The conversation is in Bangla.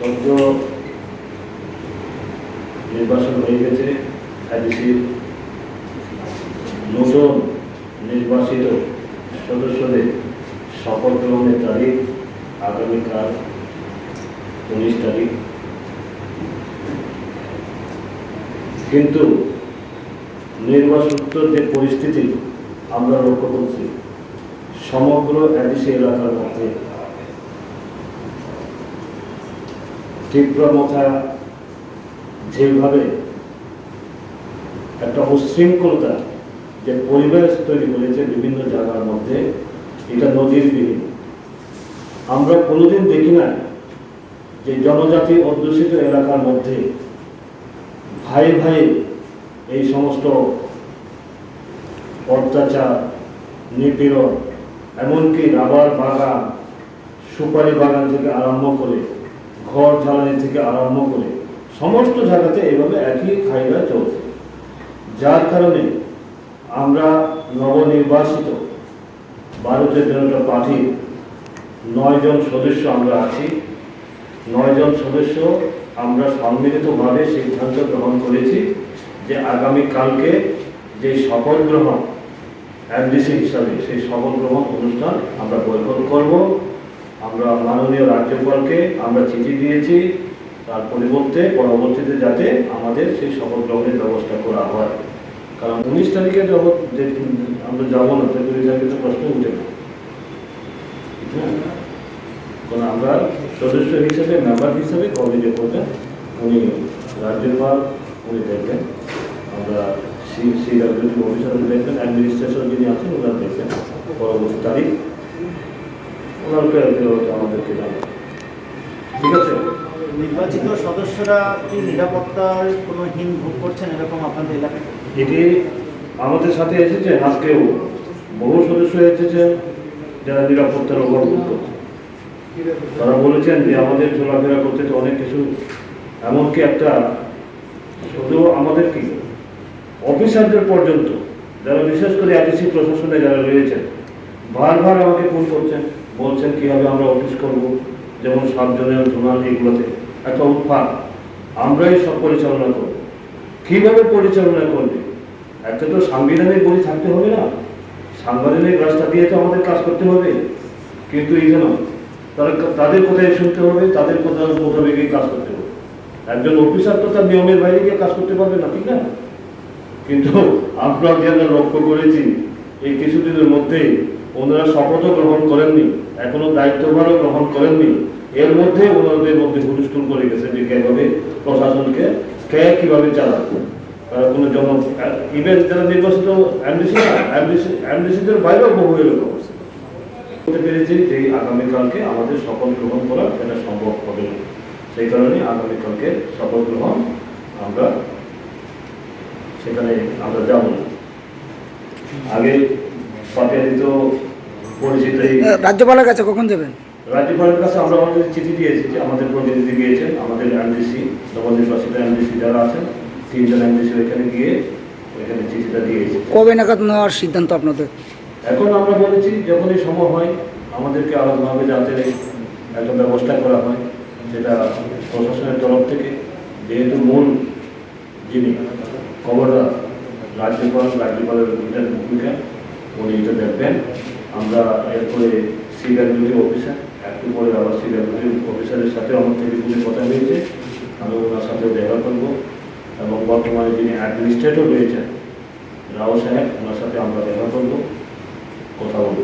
সদ্য নির্বাচন হয়ে গেছে। আইডিসির নতুন নির্বাচিত সদস্যদের শপথ গ্রহণের তারিখ আগামীকাল 19 তারিখ। কিন্তু নির্বাচনোত্তর যে পরিস্থিতি আমরা লক্ষ্য করছি, সমগ্র এডিসি এলাকার মধ্যে তীব্রমথা যেভাবে একটা উশৃঙ্খলতা যে পরিবেশ তৈরি করেছে বিভিন্ন জায়গার মধ্যে, এটা নজিরবিহীন। আমরা কোনোদিন দেখি না যে জনজাতি অধ্যুষিত এলাকার মধ্যে ভাই ভাই এই সমস্ত অত্যাচার, নিপীড়ন, এমনকি রাবার বাগান, সুপারি বাগান থেকে আরম্ভ করে ঘর জ্বালানি থেকে আরম্ভ করে সমস্ত জায়গাতে এইভাবে একই খাইরা চলছে। যার কারণে আমরা নবনির্বাচিত ভারতীয় জনতা পার্টির 9 জন সদস্য আমরা আছি। 9 জন সদস্য আমরা সম্মিলিতভাবে সিদ্ধান্ত গ্রহণ করেছি যে আগামীকালকে যে শপথ গ্রহণ এমডিসি হিসাবে সেই শপথ গ্রহণ অনুষ্ঠান আমরা বয়কট করব। আমরা মাননীয় রাজ্যপালকে আমরা চিঠি দিয়েছি, তার পরবর্তীতে যাতে আমাদের সেই শপথ গ্রহণের ব্যবস্থা করা হয়। কারণ 19 তারিখে আমরা যাবো না, 20 তারিখে তো প্রশ্ন উঠে না। কারণ আমরা সদস্য হিসেবে, মেম্বার হিসেবে কোঅর্ডিনেট করবেন উনি রাজ্যপাল, উনি দেখবেন, আমরা সিডব্লিউটি অফিসার দেখবেন, অ্যাডমিনিস্ট্রেশন যিনি আছেন ওনারা দেখবেন। পরবর্তী তারিখ ওনারকে আমাদেরকে জানাবেন। ঠিক আছে? নির্বাচিত সদস্যরা কি নিরাপত্তার কোনো হীন ভোগ করছেন এরকম আপনাদের এলাকায়? এটি আমাদের সাথে এসেছে, আজকেও বহু সদস্য এসেছে যারা নিরাপত্তার অভাব বোধ করছে। তারা বলেছেন যে আমাদের চলাফেরা করতে তো অনেক কিছু, এমনকি একটা শুধু আমাদের কি অফিসারদের পর্যন্ত যারা বিশেষ করে আইডিসি প্রশাসনে যারা রয়েছেন বারবার আমাকে ফোন করছেন, বলছেন কীভাবে আমরা অফিস করব, যেমন 7 জনের জোনাল এগুলোতে একটা উৎপাদ আমরাই সব পরিচালনা করব। কীভাবে পরিচালনা করবে? একটা তো সাংবিধানিক বই থাকতে হবে না, সাংবিধানিক রাস্তা দিয়ে তো আমাদের কাজ করতে হবে। কিন্তু এই জন্য তাদের কোথায় শুনতে হবে, তাদের কোথাও মোতাবেক কাজ করতে হবে। একজন অফিসার তো তার নিয়মের বাইরে গিয়ে কাজ করতে পারবে না, ঠিক না? কিন্তু আমরা যারা লক্ষ্য করেছি এই কিছুদিনের মধ্যেই ওনারা শপথও গ্রহণ করেননি, এখনো দায়িত্বভারও গ্রহণ করেননি, এর মধ্যে ওনাদের মধ্যে হুলস্থুল করে গেছে যে কীভাবে প্রশাসনকে কীভাবে চালাবে। কোনো ইভেন্ট যারা নির্বাচিত এমডিসিদের বাইরেও বহু এরকম বলতে পেরেছি যে আগামীকালকে আমাদের শপথ গ্রহণ করা সেটা সম্ভব হবে না। সেই কারণে আগামীকালকে শপথ গ্রহণ আমরা সেখানে আমরা যাব না। আগে পাঠিয়ে পরিচিত রাজ্যপালের কাছে কখন যাবেন? রাজ্যপালের কাছে আমরা আমাদের চিঠি দিয়েছি, যে আমাদের প্রতিনিধি গিয়েছেন, আমাদের এমডিসি নবনির্বাচিত এমডিসি যারা আছেন 3 জন এমডিসি ওইখানে গিয়ে ওইখানে চিঠিটা দিয়েছি। কবে নাগাদ নেওয়ার সিদ্ধান্ত আপনাদের? এখন আমরা বলেছি যখনই সময় হয় আমাদেরকে আলাদাভাবে যাতে একটা ব্যবস্থা করা হয়, যেটা প্রশাসনের তরফ থেকে, যেহেতু মূল যিনি খবরদার রাজ্যপালের ভূমিকা উনি এটা দেখবেন। আমরা এরপরে সিডব্লিউটি অফিসার, একটু পরে আবার সিডব্লিউটি অফিসারের সাথেও আমার টেলিফোনে কথা হয়েছে, আমি ওনার সাথেও দেখা করবো। এবং বর্তমানে যিনি অ্যাডমিনিস্ট্রেটর রয়েছেন রাও সাহেব, ওনার সাথে আমরা দেখা করবো, কথা বলবো।